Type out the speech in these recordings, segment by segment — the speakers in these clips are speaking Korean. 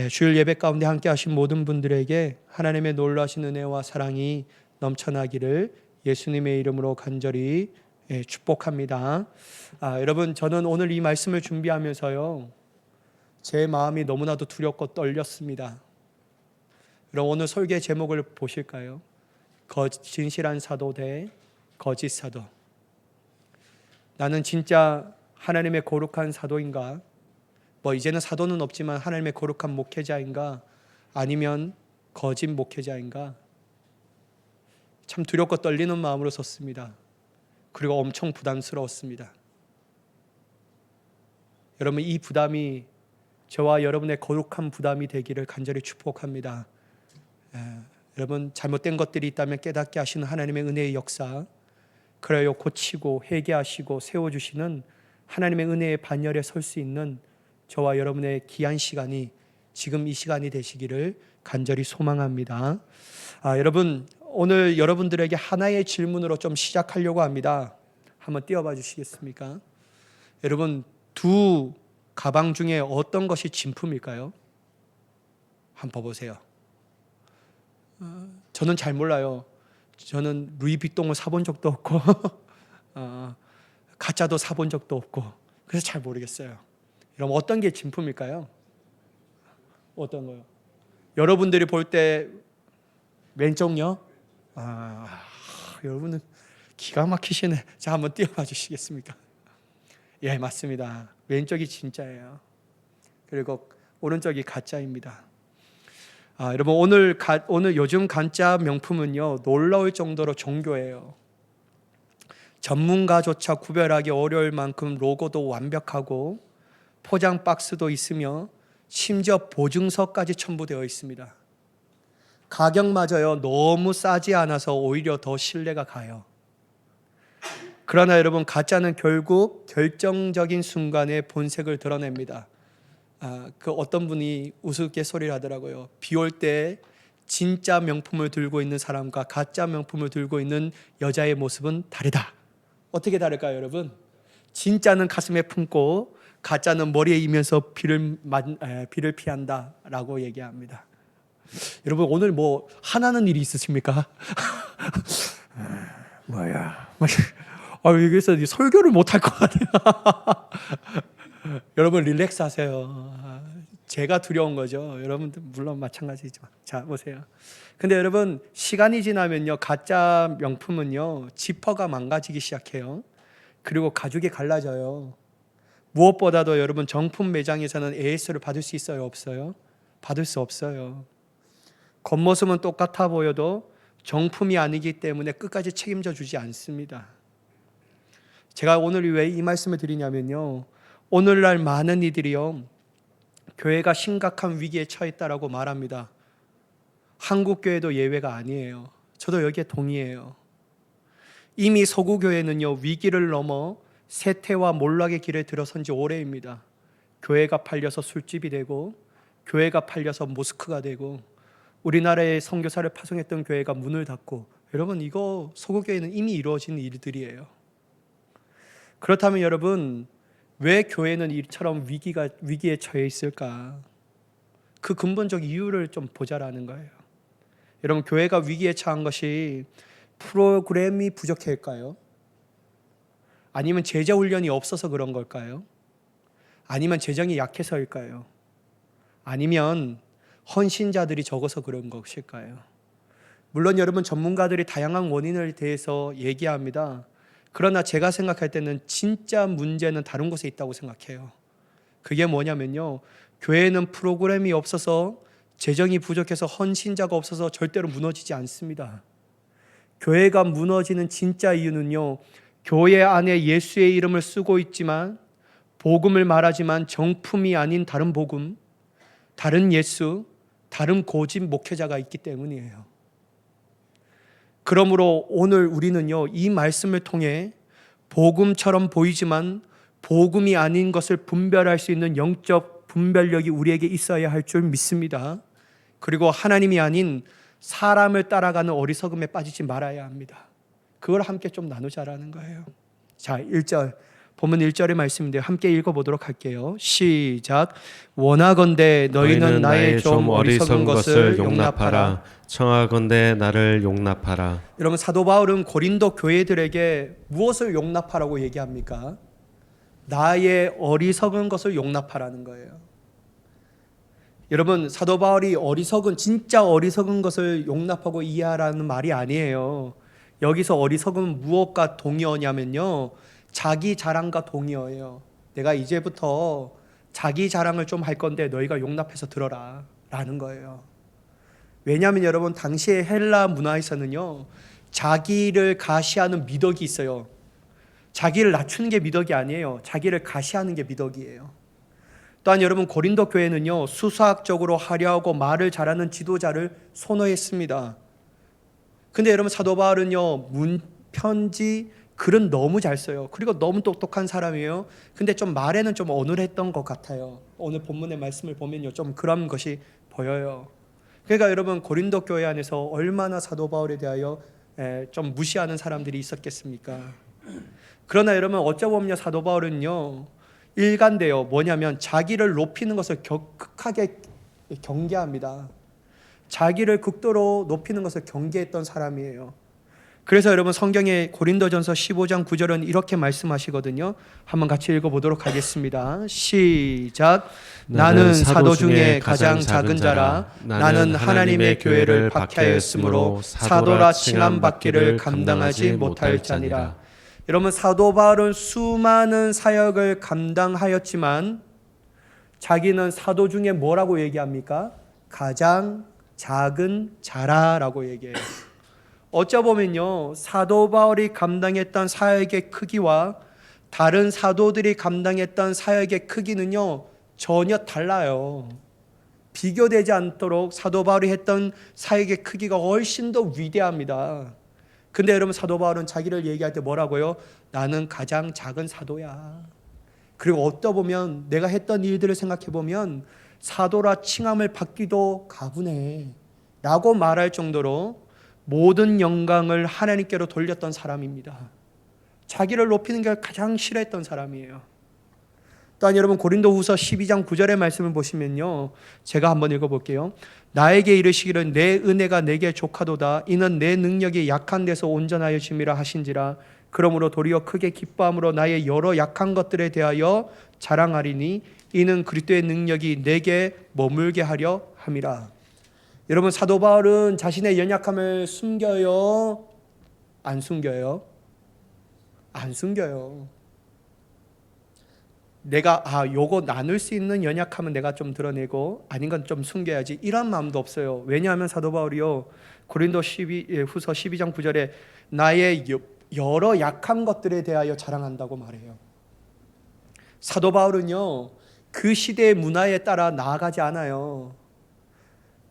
주일 예배 가운데 함께 하신 모든 분들에게 하나님의 놀라신 은혜와 사랑이 넘쳐나기를 예수님의 이름으로 간절히 축복합니다. 여러분, 저는 오늘 이 말씀을 준비하면서요, 제 마음이 너무나도 두렵고 떨렸습니다. 그럼 오늘 설계 제목을 보실까요? 진실한 사도 대 거짓 사도. 나는 진짜 하나님의 거룩한 사도인가? 이제는 사도는 없지만 하나님의 거룩한 목회자인가? 아니면 거짓 목회자인가? 참 두렵고 떨리는 마음으로 섰습니다. 그리고 엄청 부담스러웠습니다. 여러분, 이 부담이 저와 여러분의 거룩한 부담이 되기를 간절히 축복합니다. 여러분, 잘못된 것들이 있다면 깨닫게 하시는 하나님의 은혜의 역사, 그래요 고치고 회개하시고 세워주시는 하나님의 은혜의 반열에 설 수 있는 저와 여러분의 귀한 시간이 지금 이 시간이 되시기를 간절히 소망합니다. 여러분, 오늘 여러분들에게 하나의 질문으로 좀 시작하려고 합니다. 한번 띄워봐 주시겠습니까? 여러분, 두 가방 중에 어떤 것이 진품일까요? 한번 보세요. 저는 잘 몰라요. 저는 루이비통을 사본 적도 없고 가짜도 사본 적도 없고 그래서 잘 모르겠어요. 여러분, 어떤 게 진품일까요? 어떤 거요? 여러분들이 볼 때 왼쪽요? 여러분은 기가 막히시네. 자, 한번 띄워봐 주시겠습니까? 예, 맞습니다. 왼쪽이 진짜예요. 그리고 오른쪽이 가짜입니다. 여러분, 오늘 요즘 가짜 명품은요, 놀라울 정도로 정교해요. 전문가조차 구별하기 어려울 만큼 로고도 완벽하고 포장 박스도 있으며 심지어 보증서까지 첨부되어 있습니다. 가격마저요, 너무 싸지 않아서 오히려 더 신뢰가 가요. 그러나 여러분, 가짜는 결국 결정적인 순간에 본색을 드러냅니다. 어떤 분이 우스갯소리를 하더라고요. 비 올 때 진짜 명품을 들고 있는 사람과 가짜 명품을 들고 있는 여자의 모습은 다르다. 어떻게 다를까요, 여러분? 진짜는 가슴에 품고 가짜는 머리에 이면서 비를 피한다라고 얘기합니다. 여러분, 오늘 하나는 일이 있으십니까? 뭐야? 여기서 설교를 못할 것 같아요. 여러분, 릴렉스 하세요. 제가 두려운 거죠. 여러분들 물론 마찬가지지만. 자, 보세요. 근데 여러분, 시간이 지나면요, 가짜 명품은요, 지퍼가 망가지기 시작해요. 그리고 가죽이 갈라져요. 무엇보다도 여러분, 정품 매장에서는 AS를 받을 수 있어요, 없어요? 받을 수 없어요. 겉모습은 똑같아 보여도 정품이 아니기 때문에 끝까지 책임져 주지 않습니다. 제가 오늘 왜 이 말씀을 드리냐면요, 오늘날 많은 이들이요, 교회가 심각한 위기에 처했다라고 말합니다. 한국 교회도 예외가 아니에요. 저도 여기에 동의해요. 이미 서구 교회는요, 위기를 넘어 쇠퇴와 몰락의 길에 들어선 지 오래입니다. 교회가 팔려서 술집이 되고, 교회가 팔려서 모스크가 되고, 우리나라의 선교사를 파송했던 교회가 문을 닫고, 여러분, 이거 서구 교회는 이미 이루어진 일들이에요. 그렇다면 여러분, 왜 교회는 이처럼 위기에 처해 있을까? 그 근본적 이유를 좀 보자라는 거예요. 여러분, 교회가 위기에 처한 것이 프로그램이 부족할까요? 아니면 제자 훈련이 없어서 그런 걸까요? 아니면 재정이 약해서일까요? 아니면 헌신자들이 적어서 그런 것일까요? 물론 여러분, 전문가들이 다양한 원인을 대해서 얘기합니다. 그러나 제가 생각할 때는 진짜 문제는 다른 곳에 있다고 생각해요. 그게 뭐냐면요, 교회는 프로그램이 없어서, 재정이 부족해서, 헌신자가 없어서 절대로 무너지지 않습니다. 교회가 무너지는 진짜 이유는요, 교회 안에 예수의 이름을 쓰고 있지만, 복음을 말하지만 정품이 아닌 다른 복음, 다른 예수, 다른 고집 목회자가 있기 때문이에요. 그러므로 오늘 우리는요, 이 말씀을 통해 복음처럼 보이지만 복음이 아닌 것을 분별할 수 있는 영적 분별력이 우리에게 있어야 할 줄 믿습니다. 그리고 하나님이 아닌 사람을 따라가는 어리석음에 빠지지 말아야 합니다. 그걸 함께 좀 나누자라는 거예요. 자, 1절. 본문 1절의 말씀인데 함께 읽어보도록 할게요. 시작. 원하건대 너희는 나의 좀 어리석은 것을 용납하라. 청하건대 나를 용납하라. 여러분, 사도 바울은 고린도 교회들에게 무엇을 용납하라고 얘기합니까? 나의 어리석은 것을 용납하라는 거예요. 여러분, 사도 바울이 진짜 어리석은 것을 용납하고 이해하라는 말이 아니에요. 여기서 어리석은 무엇과 동의어냐면요, 자기 자랑과 동의어예요. 내가 이제부터 자기 자랑을 좀 할 건데 너희가 용납해서 들어라 라는 거예요. 왜냐하면 여러분, 당시의 헬라 문화에서는요, 자기를 가시하는 미덕이 있어요. 자기를 낮추는 게 미덕이 아니에요. 자기를 가시하는 게 미덕이에요. 또한 여러분, 고린도 교회는요, 수사학적으로 화려하고 말을 잘하는 지도자를 선호했습니다. 근데 여러분, 사도 바울은요, 편지, 글은 너무 잘 써요. 그리고 너무 똑똑한 사람이에요. 근데 좀 말에는 좀 어눌했던 것 같아요. 오늘 본문의 말씀을 보면요, 좀 그런 것이 보여요. 그러니까 여러분, 고린도 교회 안에서 얼마나 사도 바울에 대하여 좀 무시하는 사람들이 있었겠습니까? 그러나 여러분, 어쩌보면 사도 바울은요, 일관돼요. 뭐냐면 자기를 높이는 것을 극하게 경계합니다. 자기를 극도로 높이는 것을 경계했던 사람이에요. 그래서 여러분, 성경의 고린도전서 15장 9절은 이렇게 말씀하시거든요. 한번 같이 읽어보도록 하겠습니다. 시작. 나는 사도 중에 가장 작은 자라. 나는 하나님의 교회를 박해하였으므로 사도라 칭함 받기를 감당하지 못할 자니라. 여러분, 사도 바울은 수많은 사역을 감당하였지만 자기는 사도 중에 뭐라고 얘기합니까? 가장 작은 자라라고 얘기해요. 어쩌보면요, 사도 바울이 감당했던 사역의 크기와 다른 사도들이 감당했던 사역의 크기는요, 전혀 달라요. 비교되지 않도록 사도 바울이 했던 사역의 크기가 훨씬 더 위대합니다. 근데 여러분, 사도 바울은 자기를 얘기할 때 뭐라고요? 나는 가장 작은 사도야. 그리고 어떠보면 내가 했던 일들을 생각해 보면 사도라 칭함을 받기도 가분해 라고 말할 정도로 모든 영광을 하나님께로 돌렸던 사람입니다. 자기를 높이는 게 가장 싫어했던 사람이에요. 또한 여러분, 고린도후서 12장 9절의 말씀을 보시면요, 제가 한번 읽어볼게요. 나에게 이르시기를 내 은혜가 내게 족하도다. 이는 내 능력이 약한 데서 온전하여 짐이라 하신지라. 그러므로 도리어 크게 기뻐함으로 나의 여러 약한 것들에 대하여 자랑하리니 이는 그리스도의 능력이 내게 머물게 하려 함이라. 여러분, 사도 바울은 자신의 연약함을 숨겨요? 안 숨겨요? 안 숨겨요. 내가 요거 나눌 수 있는 연약함은 내가 좀 드러내고 아닌 건 좀 숨겨야지, 이런 마음도 없어요. 왜냐하면 사도 바울이요, 고린도 후서 12장 9절에 나의 여러 약한 것들에 대하여 자랑한다고 말해요. 사도 바울은요, 그 시대의 문화에 따라 나아가지 않아요.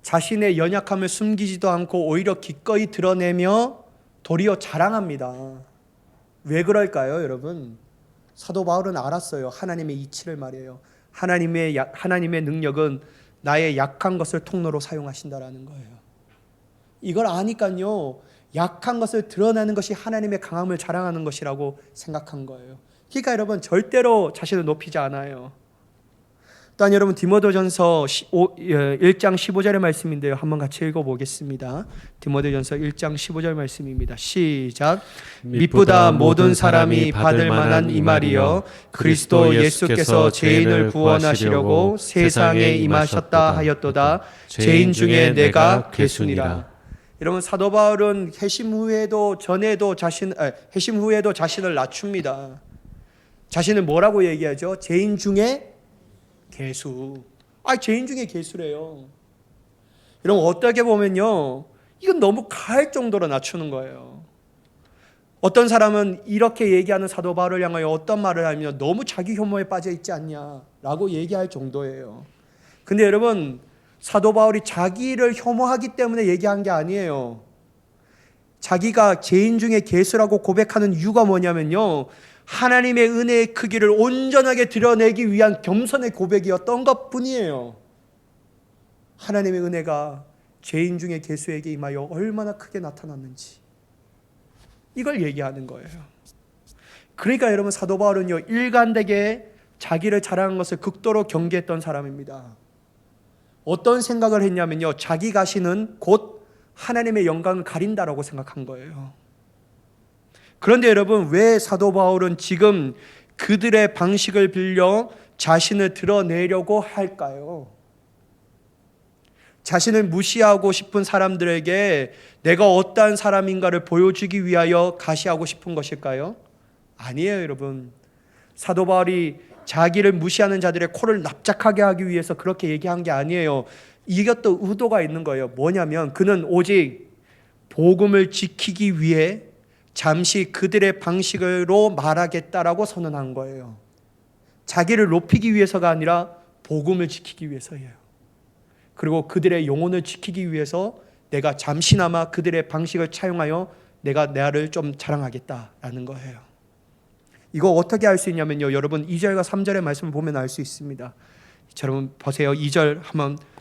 자신의 연약함을 숨기지도 않고 오히려 기꺼이 드러내며 도리어 자랑합니다. 왜 그럴까요, 여러분? 사도 바울은 알았어요. 하나님의 이치를 말이에요. 하나님의 능력은 나의 약한 것을 통로로 사용하신다라는 거예요. 이걸 아니까요, 약한 것을 드러내는 것이 하나님의 강함을 자랑하는 것이라고 생각한 거예요. 그러니까 여러분, 절대로 자신을 높이지 않아요. 또한 여러분, 디모데전서 1장 15절의 말씀인데요, 한번 같이 읽어보겠습니다. 디모데전서 1장 15절 말씀입니다. 시작. 미쁘다 모든 사람이 받을 만한 이 말이여 그리스도 예수께서 죄인을 구원하시려고 세상에 임하셨다 하였도다. 죄인 중에 내가 괴순이라. 여러분, 사도 바울은 회심 후에도 자신을 낮춥니다. 자신을 뭐라고 얘기하죠? 죄인 중에 괴수. 죄인 중에 괴수래요. 여러분, 어떻게 보면요, 이건 너무 가할 정도로 낮추는 거예요. 어떤 사람은 이렇게 얘기하는 사도 바울을 향하여 어떤 말을 하면 너무 자기 혐오에 빠져 있지 않냐라고 얘기할 정도예요. 근데 여러분, 사도 바울이 자기를 혐오하기 때문에 얘기한 게 아니에요. 자기가 죄인 중에 괴수라고 고백하는 이유가 뭐냐면요, 하나님의 은혜의 크기를 온전하게 드러내기 위한 겸손의 고백이었던 것뿐이에요. 하나님의 은혜가 죄인 중에 괴수에게 임하여 얼마나 크게 나타났는지, 이걸 얘기하는 거예요. 그러니까 여러분 사도 바울은요 일관되게 자기를 자랑한 것을 극도로 경계했던 사람입니다. 어떤 생각을 했냐면요, 자기 가시는 곧 하나님의 영광을 가린다라고 생각한 거예요. 그런데 여러분, 왜 사도 바울은 지금 그들의 방식을 빌려 자신을 드러내려고 할까요? 자신을 무시하고 싶은 사람들에게 내가 어떠한 사람인가를 보여주기 위하여 가시하고 싶은 것일까요? 아니에요, 여러분. 사도 바울이 자기를 무시하는 자들의 코를 납작하게 하기 위해서 그렇게 얘기한 게 아니에요. 이것도 의도가 있는 거예요. 뭐냐면 그는 오직 복음을 지키기 위해 잠시 그들의 방식으로 말하겠다라고 선언한 거예요. 자기를 높이기 위해서가 아니라 복음을 지키기 위해서예요. 그리고 그들의 영혼을 지키기 위해서 내가 잠시나마 그들의 방식을 차용하여 내가 나를 좀 자랑하겠다라는 거예요. 이거 어떻게 알 수 있냐면요, 여러분 2절과 3절의 말씀을 보면 알 수 있습니다. 여러분 보세요. 2절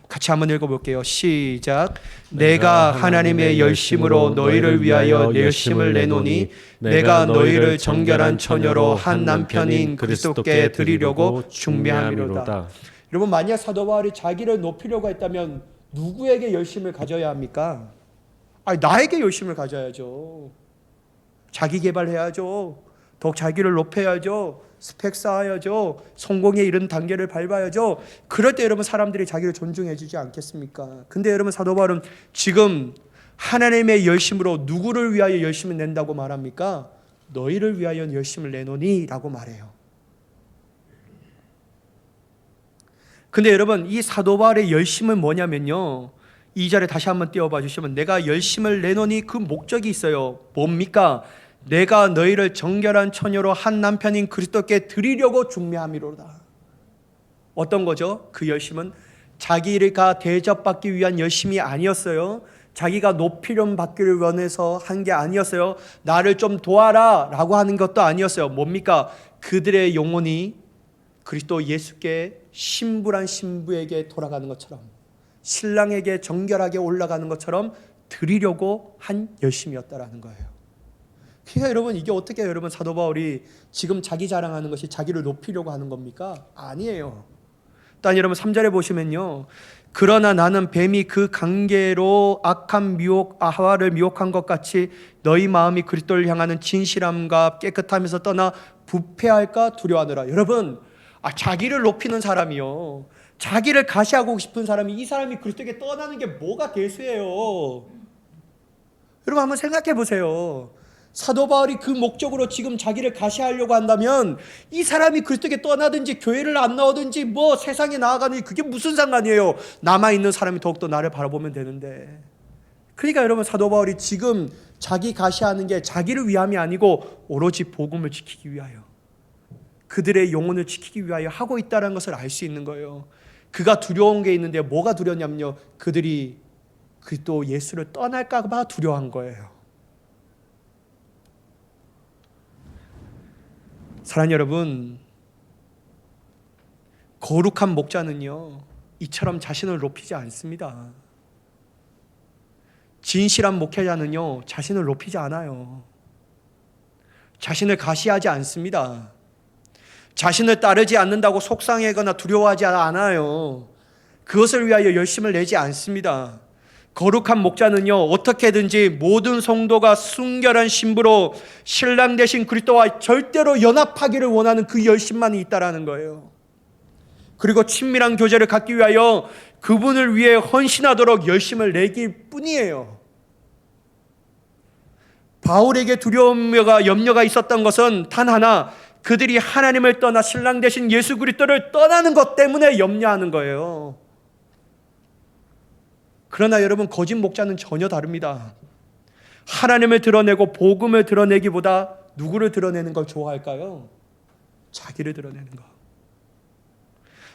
같이 한번 읽어볼게요. 시작. 내가 하나님의 열심으로 너희를 위하여 내 열심을 내노니 내가 너희를 정결한 처녀로 한 남편인 그리스도께 드리려고 중매함이로다. 여러분, 만약 사도 바울이 자기를 높이려고 했다면 누구에게 열심을 가져야 합니까? 나에게 열심을 가져야죠. 자기 개발해야죠. 더욱 자기를 높여야죠. 스펙 쌓아야죠. 성공에 이른 단계를 밟아야죠. 그럴 때 여러분 사람들이 자기를 존중해 주지 않겠습니까? 근데 여러분 사도 바울은 지금 하나님의 열심으로 누구를 위하여 열심을 낸다고 말합니까? 너희를 위하여 열심을 내노니 라고 말해요. 근데 여러분 이 사도 바울의 열심은 뭐냐면요, 2절에 다시 한번 띄워봐 주시면 내가 열심을 내노니 그 목적이 있어요. 뭡니까? 내가 너희를 정결한 처녀로 한 남편인 그리스도께 드리려고 중매함이로다. 어떤 거죠? 그 열심은 자기가 대접받기 위한 열심이 아니었어요. 자기가 높이름 받기를 원해서 한 게 아니었어요. 나를 좀 도와라 라고 하는 것도 아니었어요. 뭡니까? 그들의 영혼이 그리스도 예수께 신부란 신부에게 돌아가는 것처럼, 신랑에게 정결하게 올라가는 것처럼 드리려고 한 열심이었다라는 거예요. 그러니까 여러분 이게 어떻게 여러분 사도 바울이 지금 자기 자랑하는 것이 자기를 높이려고 하는 겁니까? 아니에요. 일단 여러분 3절에 보시면요, 그러나 나는 뱀이 그 관계로 악한 하와를 미혹한 것 같이 너희 마음이 그리스도를 향하는 진실함과 깨끗함에서 떠나 부패할까 두려워하노라. 여러분 자기를 높이는 사람이요, 자기를 가시하고 싶은 사람이 이 사람이 그리스도에게 떠나는 게 뭐가 대수예요? 여러분 한번 생각해 보세요. 사도 바울이 그 목적으로 지금 자기를 가시하려고 한다면 이 사람이 그리스도에게 떠나든지 교회를 안 나오든지 뭐 세상에 나아가는지 그게 무슨 상관이에요? 남아있는 사람이 더욱더 나를 바라보면 되는데. 그러니까 여러분 사도 바울이 지금 자기 가시하는 게 자기를 위함이 아니고 오로지 복음을 지키기 위하여, 그들의 영혼을 지키기 위하여 하고 있다는 것을 알 수 있는 거예요. 그가 두려운 게 있는데 뭐가 두려웠냐면요, 그들이 그리스도 예수를 떠날까 봐 두려워한 거예요. 사랑하는 여러분, 거룩한 목자는요 이처럼 자신을 높이지 않습니다. 진실한 목회자는요 자신을 높이지 않아요. 자신을 가시하지 않습니다. 자신을 따르지 않는다고 속상해하거나 두려워하지 않아요. 그것을 위하여 열심을 내지 않습니다. 거룩한 목자는요 어떻게든지 모든 성도가 순결한 신부로 신랑 되신 그리스도와 절대로 연합하기를 원하는 그 열심만이 있다라는 거예요. 그리고 친밀한 교제를 갖기 위하여 그분을 위해 헌신하도록 열심을 내길 뿐이에요. 바울에게 두려움과 염려가 있었던 것은 단 하나, 그들이 하나님을 떠나 신랑 되신 예수 그리스도를 떠나는 것 때문에 염려하는 거예요. 그러나 여러분 거짓 목자는 전혀 다릅니다. 하나님을 드러내고 복음을 드러내기보다 누구를 드러내는 걸 좋아할까요? 자기를 드러내는 것.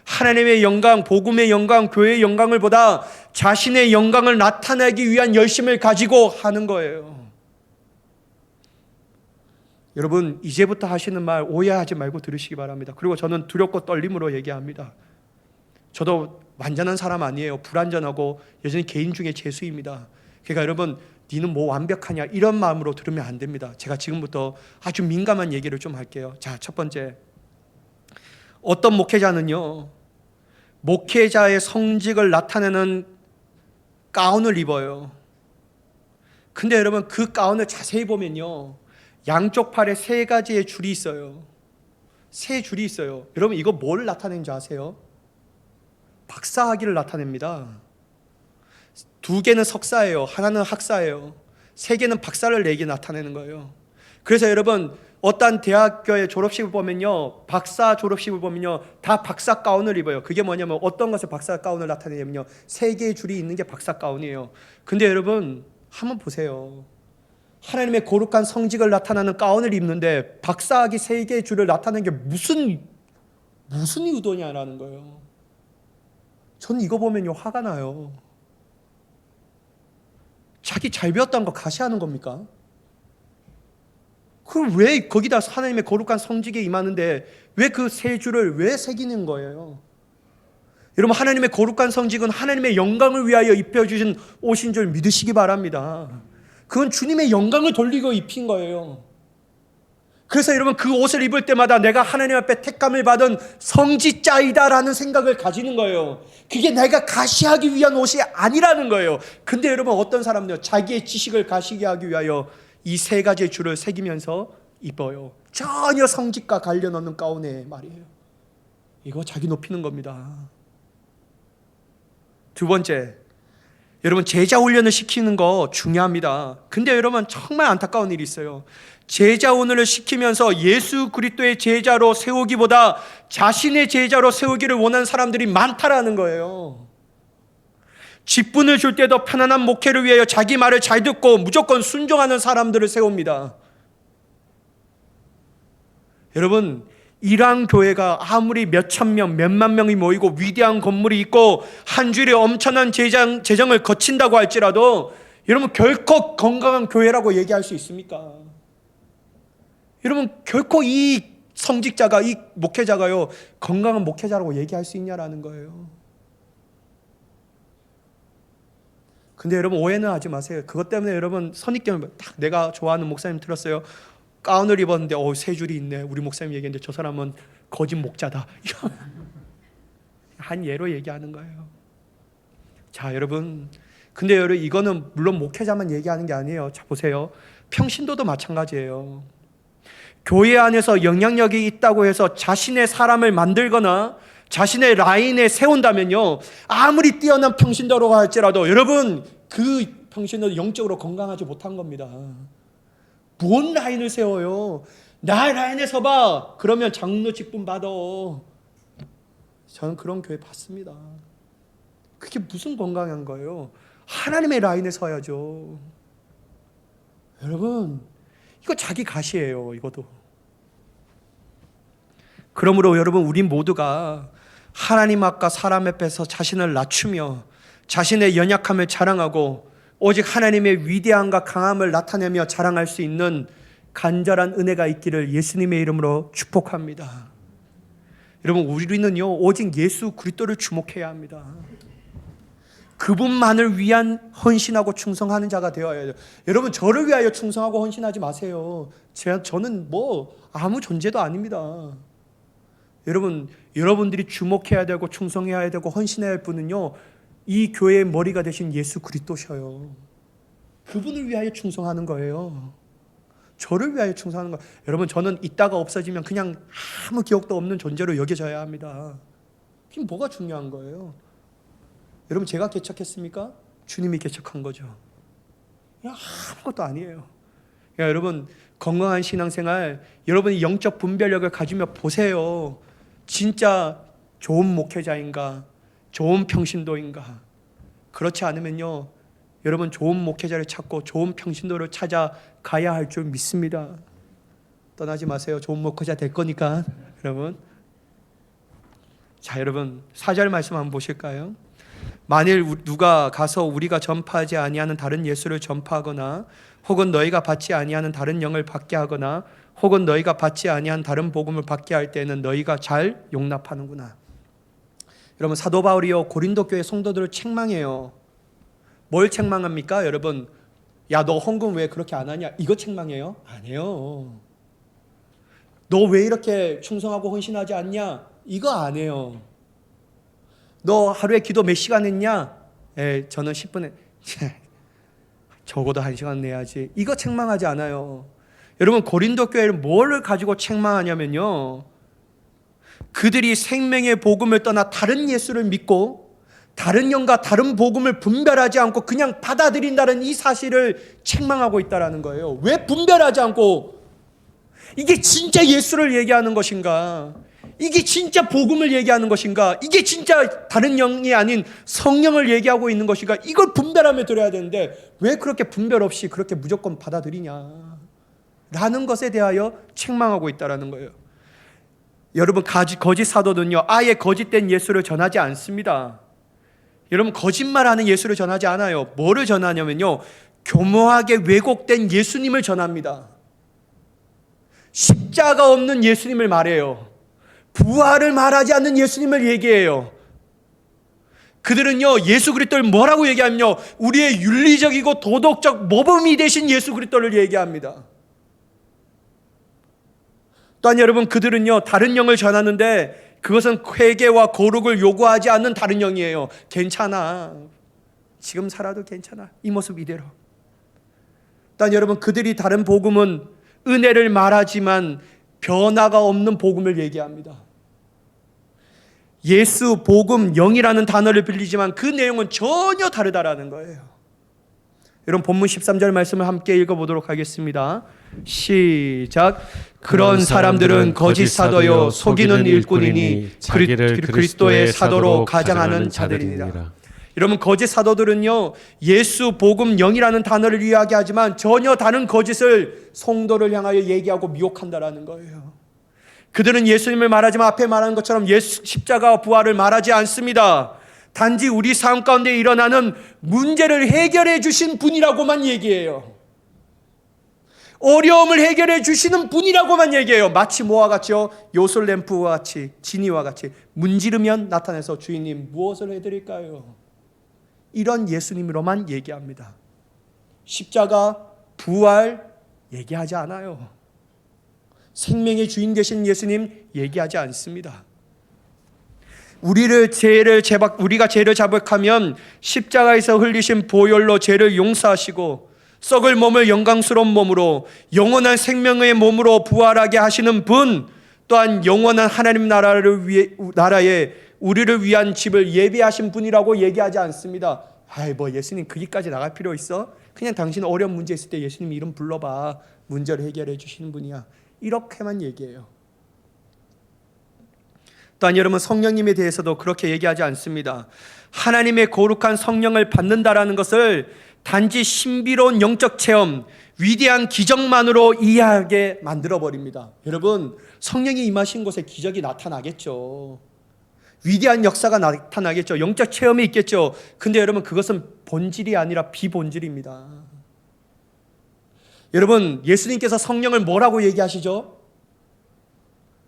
하나님의 영광, 복음의 영광, 교회의 영광을 보다 자신의 영광을 나타내기 위한 열심을 가지고 하는 거예요. 여러분 이제부터 하시는 말 오해하지 말고 들으시기 바랍니다. 그리고 저는 두렵고 떨림으로 얘기합니다. 저도 완전한 사람 아니에요. 불완전하고 여전히 개인 중에 죄수입니다. 그러니까 여러분, 니는 뭐 완벽하냐 이런 마음으로 들으면 안 됩니다. 제가 지금부터 아주 민감한 얘기를 좀 할게요. 자, 첫 번째, 어떤 목회자는요, 목회자의 성직을 나타내는 가운을 입어요. 근데 여러분, 그 가운을 자세히 보면요, 양쪽 팔에 3가지의 줄이 있어요. 3줄이 있어요. 여러분, 이거 뭘 나타내는 줄 아세요? 박사학위를 나타냅니다. 2개는 석사예요. 하나는 학사예요. 3개는 박사를 내게 나타내는 거예요. 그래서 여러분, 어떤 대학교의 졸업식을 보면요, 박사 졸업식을 보면요, 다 박사 가운을 입어요. 그게 뭐냐면, 어떤 것을 박사 가운을 나타내냐면요, 3개의 줄이 있는 게 박사 가운이에요. 근데 여러분, 한번 보세요. 하나님의 거룩한 성직을 나타내는 가운을 입는데 박사학위 3개의 줄을 나타내는 게 무슨 의도냐라는 거예요. 저는 이거 보면요, 화가 나요. 자기 잘 배웠다는 거 가시하는 겁니까? 그럼 왜 거기다 하나님의 거룩한 성직에 임하는데 왜 그 3줄을 왜 새기는 거예요? 여러분, 하나님의 거룩한 성직은 하나님의 영광을 위하여 입혀주신 옷인 줄 믿으시기 바랍니다. 그건 주님의 영광을 돌리고 입힌 거예요. 그래서 여러분, 그 옷을 입을 때마다 내가 하나님 앞에 택감을 받은 성직자이다라는 생각을 가지는 거예요. 그게 내가 가시하기 위한 옷이 아니라는 거예요. 근데 여러분, 어떤 사람들은 자기의 지식을 가시게 하기 위하여 이 3가지의 줄을 새기면서 입어요. 전혀 성직과 관련 없는 가운에 말이에요. 이거 자기 높이는 겁니다. 2번째, 여러분, 제자 훈련을 시키는 거 중요합니다. 근데 여러분, 정말 안타까운 일이 있어요. 제자 훈련을 시키면서 예수 그리스도의 제자로 세우기보다 자신의 제자로 세우기를 원하는 사람들이 많다라는 거예요. 직분을 줄 때도 편안한 목회를 위하여 자기 말을 잘 듣고 무조건 순종하는 사람들을 세웁니다. 여러분, 이러한 교회가 아무리 몇천 명, 몇만 명이 모이고 위대한 건물이 있고 한 주일에 엄청난 재정을 거친다고 할지라도 여러분, 결코 건강한 교회라고 얘기할 수 있습니까? 여러분, 결코 이 성직자가, 이 목회자가요, 건강한 목회자라고 얘기할 수 있냐라는 거예요. 근데 여러분, 오해는 하지 마세요. 그것 때문에 여러분, 선입견을 딱 내가 좋아하는 목사님 들었어요. 가운을 입었는데 3줄이 있네. 우리 목사님 얘기했는데 저 사람은 거짓 목자다. 한 예로 얘기하는 거예요. 자, 여러분, 근데 여러분, 이거는 물론 목회자만 얘기하는 게 아니에요. 자, 보세요. 평신도도 마찬가지예요. 교회 안에서 영향력이 있다고 해서 자신의 사람을 만들거나 자신의 라인에 세운다면요, 아무리 뛰어난 평신도라고 할지라도 여러분, 그 평신도는 영적으로 건강하지 못한 겁니다. 뭔 라인을 세워요? 나 라인에 서봐. 그러면 장로 직분 받아. 저는 그런 교회 봤습니다. 그게 무슨 건강한 거예요? 하나님의 라인에 서야죠. 여러분, 이거 자기 가시예요. 이것도. 그러므로 여러분, 우리 모두가 하나님 앞과 사람 앞에서 자신을 낮추며 자신의 연약함을 자랑하고 오직 하나님의 위대함과 강함을 나타내며 자랑할 수 있는 간절한 은혜가 있기를 예수님의 이름으로 축복합니다. 여러분, 우리는요, 오직 예수 그리스도를 주목해야 합니다. 그분만을 위한 헌신하고 충성하는 자가 되어야 해요. 여러분, 저를 위하여 충성하고 헌신하지 마세요. 저는 뭐 아무 존재도 아닙니다. 여러분, 여러분들이 주목해야 되고 충성해야 되고 헌신해야 할 분은요, 이 교회의 머리가 되신 예수 그리스도셔요. 그분을 위하여 충성하는 거예요. 저를 위하여 충성하는 거예요. 여러분, 저는 있다가 없어지면 그냥 아무 기억도 없는 존재로 여겨져야 합니다. 그게 뭐가 중요한 거예요? 여러분, 제가 개척했습니까? 주님이 개척한 거죠. 아무것도 아니에요. 여러분, 건강한 신앙생활, 여러분이 영적 분별력을 가지며 보세요. 진짜 좋은 목회자인가? 좋은 평신도인가? 그렇지 않으면요, 여러분, 좋은 목회자를 찾고 좋은 평신도를 찾아 가야 할 줄 믿습니다. 떠나지 마세요. 좋은 목회자 될 거니까. 여러분, 자, 여러분 4절 말씀 한번 보실까요? 만일 누가 가서 우리가 전파하지 아니하는 다른 예수를 전파하거나 혹은 너희가 받지 아니하는 다른 영을 받게 하거나 혹은 너희가 받지 아니한 다른 복음을 받게 할 때는 너희가 잘 용납하는구나. 여러분, 사도 바울이요, 고린도 교회 성도들을 책망해요. 뭘 책망합니까? 여러분, 야, 너 헌금 왜 그렇게 안 하냐? 이거 책망해요? 아니에요. 너 왜 이렇게 충성하고 헌신하지 않냐? 이거 안 해요. 너 하루에 기도 몇 시간 했냐? 저는 10분에 적어도 1시간 내야지. 이거 책망하지 않아요. 여러분, 고린도 교회를 뭘 가지고 책망하냐면요, 그들이 생명의 복음을 떠나 다른 예수를 믿고 다른 영과 다른 복음을 분별하지 않고 그냥 받아들인다는 이 사실을 책망하고 있다는 거예요. 왜 분별하지 않고, 이게 진짜 예수를 얘기하는 것인가? 이게 진짜 복음을 얘기하는 것인가? 이게 진짜 다른 영이 아닌 성령을 얘기하고 있는 것인가? 이걸 분별하며 들어야 되는데 왜 그렇게 분별 없이 그렇게 무조건 받아들이냐? 라는 것에 대하여 책망하고 있다는 거예요. 여러분, 거짓 사도는요, 아예 거짓된 예수를 전하지 않습니다. 여러분, 거짓말하는 예수를 전하지 않아요. 뭐를 전하냐면요, 교묘하게 왜곡된 예수님을 전합니다. 십자가 없는 예수님을 말해요. 부활을 말하지 않는 예수님을 얘기해요. 그들은요, 예수 그리스도를 뭐라고 얘기하면요, 우리의 윤리적이고 도덕적 모범이 되신 예수 그리스도를 얘기합니다. 또한 여러분, 그들은요, 다른 영을 전하는데 그것은 회개와 거룩을 요구하지 않는 다른 영이에요. 괜찮아, 지금 살아도 괜찮아, 이 모습 이대로. 또한 여러분, 그들이 다른 복음은 은혜를 말하지만 변화가 없는 복음을 얘기합니다. 예수, 복음, 영이라는 단어를 빌리지만 그 내용은 전혀 다르다라는 거예요. 여러분, 본문 13절 말씀을 함께 읽어보도록 하겠습니다. 시작. 그런 사람들은 거짓 사도요 속이는 일꾼이니 자기를 그리스도의 사도로 가장하는 자들이니라. 여러분, 거짓 사도들은요, 예수, 복음, 영이라는 단어를 이야기하지만 전혀 다른 거짓을 성도를 향하여 얘기하고 미혹한다라는 거예요. 그들은 예수님을 말하지만 앞에 말한 것처럼 예수 십자가와 부활을 말하지 않습니다. 단지 우리 삶 가운데 일어나는 문제를 해결해 주신 분이라고만 얘기해요. 어려움을 해결해 주시는 분이라고만 얘기해요. 마치 뭐와 같이요? 요술램프와 같이, 지니와 같이 문지르면 나타나서 주인님 무엇을 해드릴까요? 이런 예수님으로만 얘기합니다. 십자가, 부활 얘기하지 않아요. 생명의 주인 되신 예수님 얘기하지 않습니다. 우리가 죄를 자백하면 십자가에서 흘리신 보혈로 죄를 용서하시고 썩을 몸을 영광스러운 몸으로 영원한 생명의 몸으로 부활하게 하시는 분, 또한 영원한 하나님 나라에 우리를 위한 집을 예비하신 분이라고 얘기하지 않습니다. 아이, 뭐 예수님 거기까지 나갈 필요 있어? 그냥 당신 어려운 문제 있을 때 예수님 이름 불러봐, 문제를 해결해 주시는 분이야, 이렇게만 얘기해요. 또한 여러분, 성령님에 대해서도 그렇게 얘기하지 않습니다. 하나님의 거룩한 성령을 받는다라는 것을 단지 신비로운 영적 체험, 위대한 기적만으로 이해하게 만들어버립니다. 여러분, 성령이 임하신 곳에 기적이 나타나겠죠. 위대한 역사가 나타나겠죠. 영적 체험이 있겠죠. 근데 여러분, 그것은 본질이 아니라 비본질입니다. 여러분, 예수님께서 성령을 뭐라고 얘기하시죠?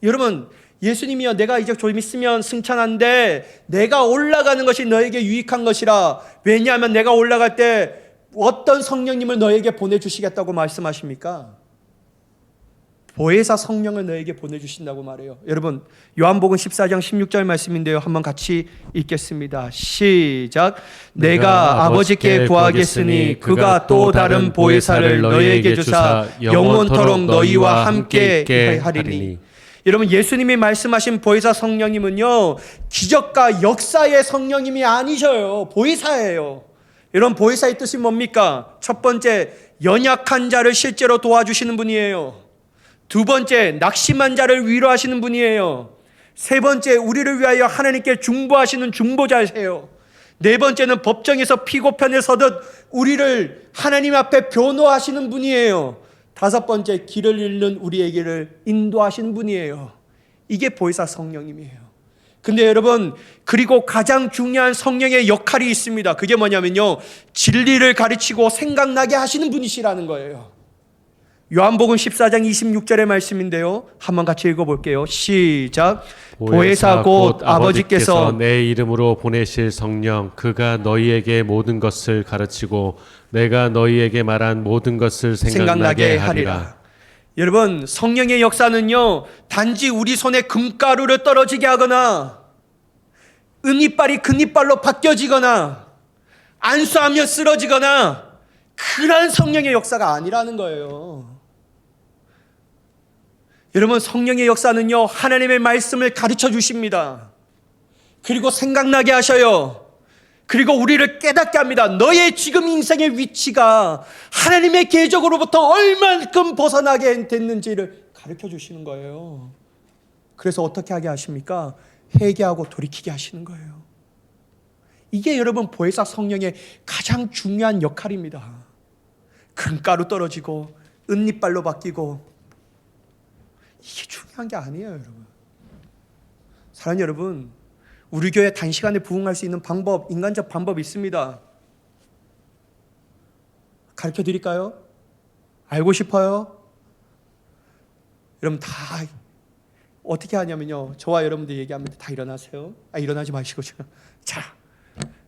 여러분, 예수님이요, 내가 이제 좀 있으면 승천한데 내가 올라가는 것이 너에게 유익한 것이라. 왜냐하면 내가 올라갈 때 어떤 성령님을 너에게 보내주시겠다고 말씀하십니까? 보혜사 성령을 너에게 보내주신다고 말해요. 여러분, 요한복음 14장 16절 말씀인데요, 한번 같이 읽겠습니다. 시작. 내가 아버지께 구하겠으니 그가 또 다른 보혜사를 너희에게 주사 영원토록 너희와 함께 하리니. 여러분, 예수님이 말씀하신 보혜사 성령님은요, 기적과 역사의 성령님이 아니셔요. 보혜사예요. 여러분, 보혜사의 뜻이 뭡니까? 첫 번째, 연약한 자를 실제로 도와주시는 분이에요. 두 번째, 낙심한 자를 위로하시는 분이에요. 세 번째, 우리를 위하여 하나님께 중보하시는 중보자세요. 네 번째는 법정에서 피고편에 서듯 우리를 하나님 앞에 변호하시는 분이에요. 다섯 번째, 길을 잃는 우리에게를 인도하시는 분이에요. 이게 보혜사 성령님이에요. 근데 여러분, 그리고 가장 중요한 성령의 역할이 있습니다. 그게 뭐냐면요, 진리를 가르치고 생각나게 하시는 분이시라는 거예요. 요한복음 14장 26절의 말씀인데요. 한번 같이 읽어볼게요. 시작. 보혜사 곧 아버지께서 내 이름으로 보내실 성령 그가 너희에게 모든 것을 가르치고 내가 너희에게 말한 모든 것을 생각나게 하리라. 여러분, 성령의 역사는요, 단지 우리 손에 금가루를 떨어지게 하거나 은이빨이 금이빨로 바뀌어지거나 안수하면 쓰러지거나 그런 성령의 역사가 아니라는 거예요. 여러분, 성령의 역사는요, 하나님의 말씀을 가르쳐 주십니다. 그리고 생각나게 하셔요. 그리고 우리를 깨닫게 합니다. 너의 지금 인생의 위치가 하나님의 계적으로부터 얼만큼 벗어나게 됐는지를 가르쳐 주시는 거예요. 그래서 어떻게 하게 하십니까? 회개하고 돌이키게 하시는 거예요. 이게 여러분 보혜사 성령의 가장 중요한 역할입니다. 금가루 떨어지고 은이빨로 바뀌고 이게 중요한 게 아니에요, 여러분. 사랑하는 여러분, 우리 교회 단시간에 부흥할 수 있는 방법, 인간적 방법이 있습니다. 가르쳐 드릴까요? 알고 싶어요? 여러분 다 어떻게 하냐면요, 저와 여러분들 얘기하면 다 일어나세요. 일어나지 마시고 지금. 자,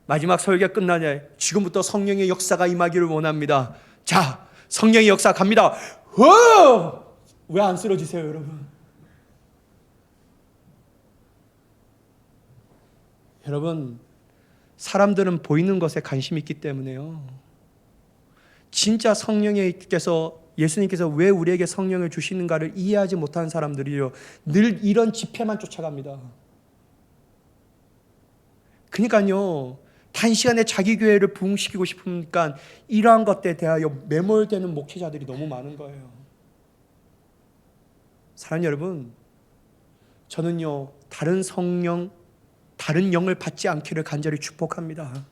마지막 설교 끝나냐, 지금부터 성령의 역사가 임하기를 원합니다. 자, 성령의 역사 갑니다. 왜 안 쓰러지세요, 여러분? 여러분, 사람들은 보이는 것에 관심이 있기 때문에요. 진짜 성령께서, 예수님께서 왜 우리에게 성령을 주시는가를 이해하지 못하는 사람들이요, 늘 이런 집회만 쫓아갑니다. 그러니까요, 단시간에 자기 교회를 부흥시키고 싶으니까 이러한 것에 대하여 매몰되는 목회자들이 너무 많은 거예요. 사랑하는 여러분, 저는요, 다른 성령, 다른 영을 받지 않기를 간절히 축복합니다.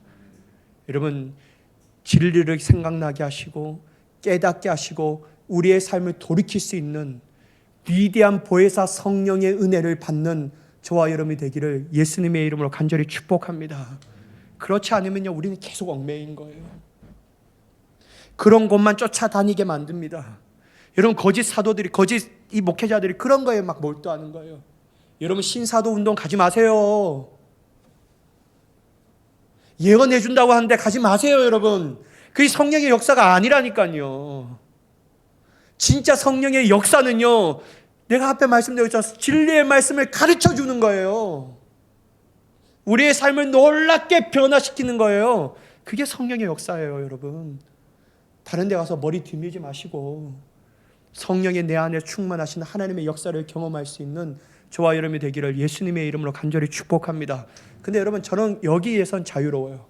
여러분, 진리를 생각나게 하시고 깨닫게 하시고 우리의 삶을 돌이킬 수 있는 위대한 보혜사 성령의 은혜를 받는 저와 여러분이 되기를 예수님의 이름으로 간절히 축복합니다. 그렇지 않으면요, 우리는 계속 얽매인 거예요. 그런 곳만 쫓아다니게 만듭니다. 여러분, 거짓 사도들이, 거짓 이 목회자들이 그런 거에 막 몰두하는 거예요. 여러분, 신사도 운동 가지 마세요. 예언해 준다고 하는데 가지 마세요, 여러분. 그게 성령의 역사가 아니라니까요. 진짜 성령의 역사는요, 내가 앞에 말씀드렸잖아요. 진리의 말씀을 가르쳐 주는 거예요. 우리의 삶을 놀랍게 변화시키는 거예요. 그게 성령의 역사예요, 여러분. 다른 데 가서 머리 뒤밀지 마시고 성령의 내 안에 충만하신 하나님의 역사를 경험할 수 있는 저와 여러분이 되기를 예수님의 이름으로 간절히 축복합니다. 근데 여러분, 저는 여기에선 자유로워요.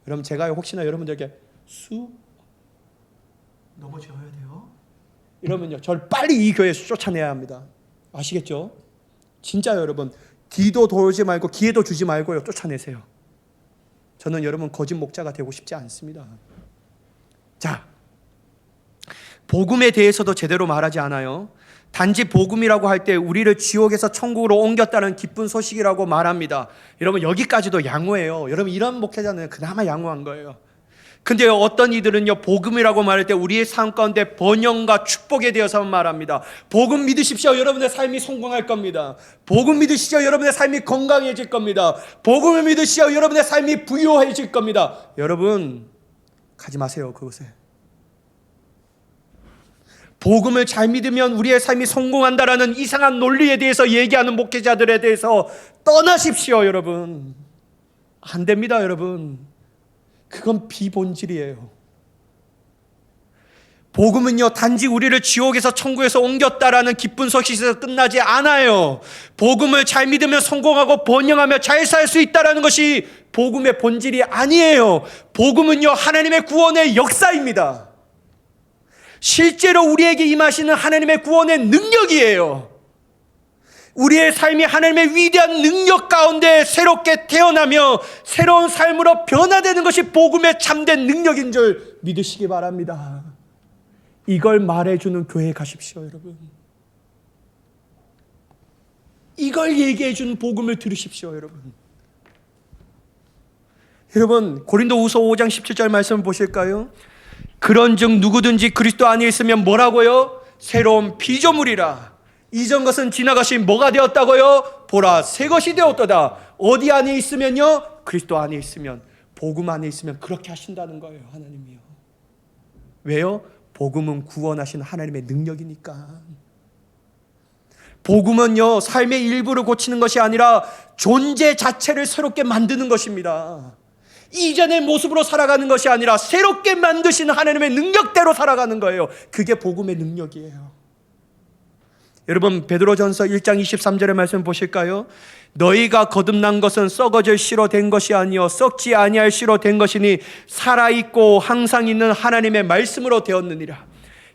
여러분, 제가 혹시나 여러분들에게 넘어져야 돼요, 이러면요, 저를 빨리 이 교회에서 쫓아내야 합니다. 아시겠죠? 진짜요, 여러분. 뒤도 돌지 말고 기회도 주지 말고요, 쫓아내세요. 저는 여러분 거짓 목자가 되고 싶지 않습니다. 자, 복음에 대해서도 제대로 말하지 않아요. 단지 복음이라고 할 때 우리를 지옥에서 천국으로 옮겼다는 기쁜 소식이라고 말합니다. 여러분, 여기까지도 양호해요. 여러분, 이런 목회자는 그나마 양호한 거예요. 근데 어떤 이들은요, 복음이라고 말할 때 우리의 삶 가운데 번영과 축복에 대해서 말합니다. 복음 믿으십시오, 여러분의 삶이 성공할 겁니다. 복음 믿으시죠, 여러분의 삶이 건강해질 겁니다. 복음을 믿으시죠, 여러분의 삶이 부유해질 겁니다. 여러분, 가지 마세요, 그곳에. 복음을 잘 믿으면 우리의 삶이 성공한다라는 이상한 논리에 대해서 얘기하는 목회자들에 대해서 떠나십시오, 여러분. 안 됩니다, 여러분. 그건 비본질이에요. 복음은요, 단지 우리를 지옥에서 천국에서 옮겼다라는 기쁜 소식에서 끝나지 않아요. 복음을 잘 믿으면 성공하고 번영하며 잘 살 수 있다라는 것이 복음의 본질이 아니에요. 복음은요, 하나님의 구원의 역사입니다. 실제로 우리에게 임하시는 하나님의 구원의 능력이에요. 우리의 삶이 하나님의 위대한 능력 가운데 새롭게 태어나며 새로운 삶으로 변화되는 것이 복음의 참된 능력인 줄 믿으시기 바랍니다. 이걸 말해주는 교회에 가십시오, 여러분. 이걸 얘기해주는 복음을 들으십시오, 여러분. 여러분, 고린도후서 5장 17절 말씀을 보실까요? 그런즉 누구든지 그리스도 안에 있으면 뭐라고요? 새로운 피조물이라. 이전 것은 지나가신 뭐가 되었다고요? 보라, 새 것이 되었도다. 어디 안에 있으면요? 그리스도 안에 있으면, 복음 안에 있으면 그렇게 하신다는 거예요, 하나님이요. 왜요? 복음은 구원하신 하나님의 능력이니까. 복음은요, 삶의 일부를 고치는 것이 아니라 존재 자체를 새롭게 만드는 것입니다. 이전의 모습으로 살아가는 것이 아니라 새롭게 만드신 하나님의 능력대로 살아가는 거예요. 그게 복음의 능력이에요. 여러분, 베드로전서 1장 23절의 말씀 보실까요? 너희가 거듭난 것은 썩어질 씨로 된 것이 아니요 썩지 아니할 씨로 된 것이니 살아있고 항상 있는 하나님의 말씀으로 되었느니라.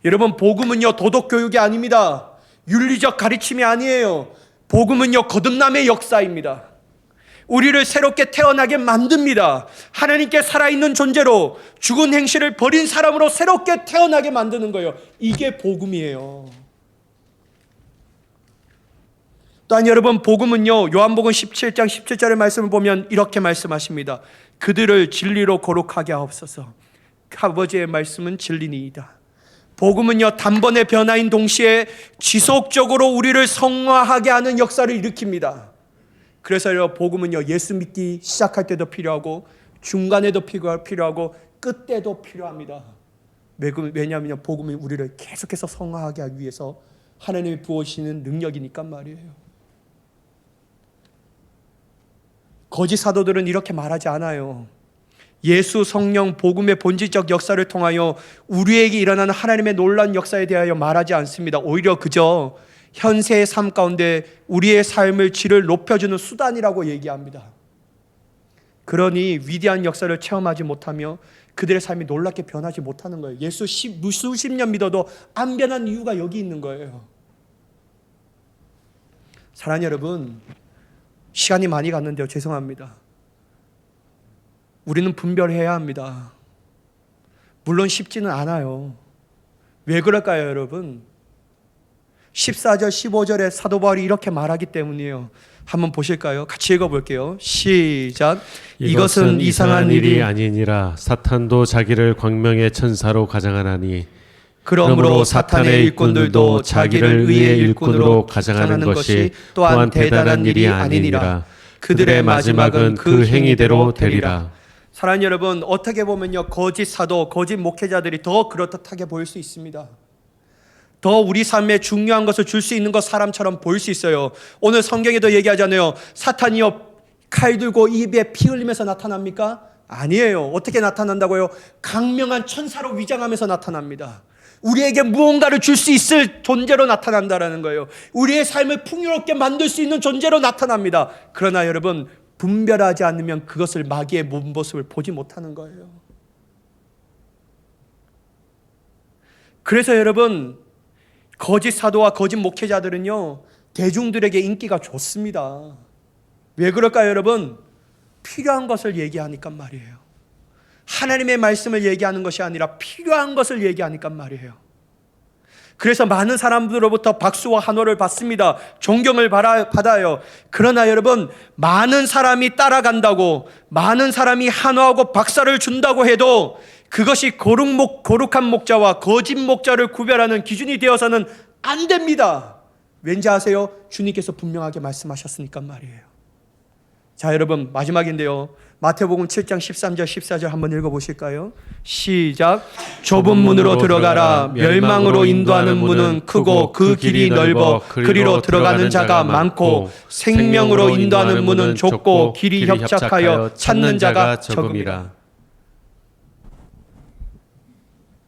여러분, 복음은요 도덕 교육이 아닙니다. 윤리적 가르침이 아니에요. 복음은요 거듭남의 역사입니다. 우리를 새롭게 태어나게 만듭니다. 하나님께 살아있는 존재로, 죽은 행실을 버린 사람으로 새롭게 태어나게 만드는 거예요. 이게 복음이에요. 또한 여러분, 복음은요 요한복음 17장 17절의 말씀을 보면 이렇게 말씀하십니다. 그들을 진리로 거룩하게 하옵소서. 아버지의 말씀은 진리니이다. 복음은요 단번의 변화인 동시에 지속적으로 우리를 성화하게 하는 역사를 일으킵니다. 그래서 복음은요 예수 믿기 시작할 때도 필요하고 중간에도 필요하고 끝때도 필요합니다. 왜냐하면 복음은 우리를 계속해서 성화하게 하기 위해서 하나님이 부어주시는 능력이니까 말이에요. 거짓 사도들은 이렇게 말하지 않아요. 예수, 성령, 복음의 본질적 역사를 통하여 우리에게 일어나는 하나님의 놀라운 역사에 대하여 말하지 않습니다. 오히려 그저 현세의 삶 가운데 우리의 삶을 질을 높여주는 수단이라고 얘기합니다. 그러니 위대한 역사를 체험하지 못하며 그들의 삶이 놀랍게 변하지 못하는 거예요. 예수 수십 년 믿어도 안 변한 이유가 여기 있는 거예요. 사랑하는 여러분, 시간이 많이 갔는데요, 죄송합니다. 우리는 분별해야 합니다. 물론 쉽지는 않아요. 왜 그럴까요, 여러분? 14절, 15절에 사도 바울이 이렇게 말하기 때문이에요. 한번 보실까요? 같이 읽어볼게요. 시작. 이것은 이상한 일이 아니니라. 사탄도 자기를 광명의 천사로 가장하나니 그러므로 사탄의 일꾼들도 자기를 의의 일꾼으로 가장하는 것이 또한 대단한 일이 아니니라. 그들의 마지막은 그 행위대로 되리라. 사랑하는 여러분, 어떻게 보면요 거짓 사도, 거짓 목회자들이 더 그렇듯하게 보일 수 있습니다. 더 우리 삶에 중요한 것을 줄 수 있는 것 사람처럼 보일 수 있어요. 오늘 성경에도 얘기하잖아요. 사탄이요 칼 들고 입에 피 흘리면서 나타납니까? 아니에요. 어떻게 나타난다고요? 강명한 천사로 위장하면서 나타납니다. 우리에게 무언가를 줄 수 있을 존재로 나타난다는 거예요. 우리의 삶을 풍요롭게 만들 수 있는 존재로 나타납니다. 그러나 여러분, 분별하지 않으면 그것을 마귀의 모습을 보지 못하는 거예요. 그래서 여러분, 거짓 사도와 거짓 목회자들은요 대중들에게 인기가 좋습니다. 왜 그럴까요, 여러분? 필요한 것을 얘기하니까 말이에요. 하나님의 말씀을 얘기하는 것이 아니라 필요한 것을 얘기하니까 말이에요. 그래서 많은 사람들로부터 박수와 환호를 받습니다. 존경을 받아요. 그러나 여러분, 많은 사람이 따라간다고, 많은 사람이 환호하고 박사를 준다고 해도 그것이 거룩한 목자와 거짓 목자를 구별하는 기준이 되어서는 안 됩니다. 왠지 아세요? 주님께서 분명하게 말씀하셨으니까 말이에요. 자, 여러분, 마지막인데요. 마태복음 7장 13절 14절 한번 읽어보실까요? 시작. 좁은 문으로 들어가라. 멸망으로 인도하는 문은 크고 그 길이 넓어 그리로 들어가는 자가 많고 생명으로 인도하는 문은 좁고 길이 협착하여 찾는 자가 적음이라.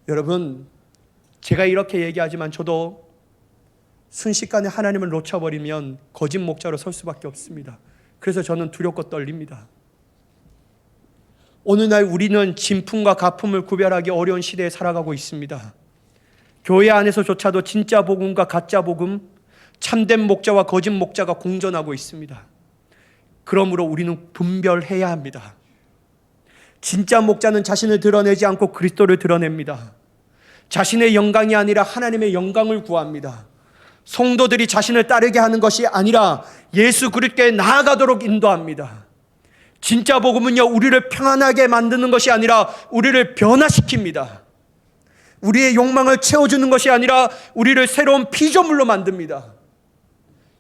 여러분, 제가 이렇게 얘기하지만 저도 순식간에 하나님을 놓쳐버리면 거짓 목자로 설 수밖에 없습니다. 그래서 저는 두렵고 떨립니다. 오늘날 우리는 진품과 가품을 구별하기 어려운 시대에 살아가고 있습니다. 교회 안에서조차도 진짜 복음과 가짜 복음, 참된 목자와 거짓 목자가 공존하고 있습니다. 그러므로 우리는 분별해야 합니다. 진짜 목자는 자신을 드러내지 않고 그리스도를 드러냅니다. 자신의 영광이 아니라 하나님의 영광을 구합니다. 성도들이 자신을 따르게 하는 것이 아니라 예수 그리스도께 나아가도록 인도합니다. 진짜 복음은요, 우리를 평안하게 만드는 것이 아니라 우리를 변화시킵니다. 우리의 욕망을 채워주는 것이 아니라 우리를 새로운 피조물로 만듭니다.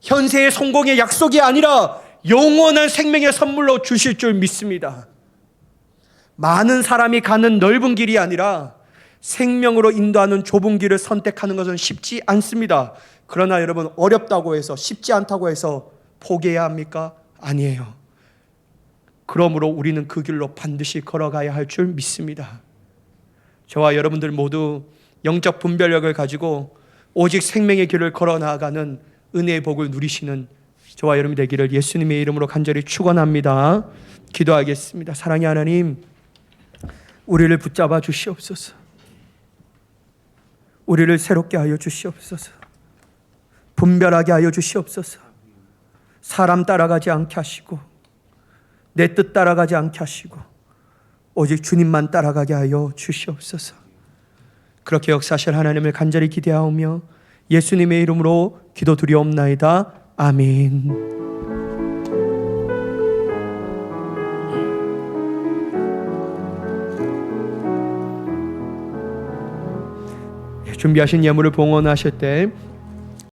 현세의 성공의 약속이 아니라 영원한 생명의 선물로 주실 줄 믿습니다. 많은 사람이 가는 넓은 길이 아니라 생명으로 인도하는 좁은 길을 선택하는 것은 쉽지 않습니다. 그러나 여러분, 어렵다고 해서, 쉽지 않다고 해서 포기해야 합니까? 아니에요. 그러므로 우리는 그 길로 반드시 걸어가야 할 줄 믿습니다. 저와 여러분들 모두 영적 분별력을 가지고 오직 생명의 길을 걸어 나아가는 은혜의 복을 누리시는 저와 여러분이 되기를 예수님의 이름으로 간절히 축원합니다. 기도하겠습니다. 사랑의 하나님, 우리를 붙잡아 주시옵소서. 우리를 새롭게 하여 주시옵소서. 분별하게 하여 주시옵소서. 사람 따라가지 않게 하시고 내 뜻 따라가지 않게 하시고 오직 주님만 따라가게 하여 주시옵소서. 그렇게 역사하실 하나님을 간절히 기대하오며 예수님의 이름으로 기도드리옵나이다. 아멘. 준비하신 예물을 봉헌하실 때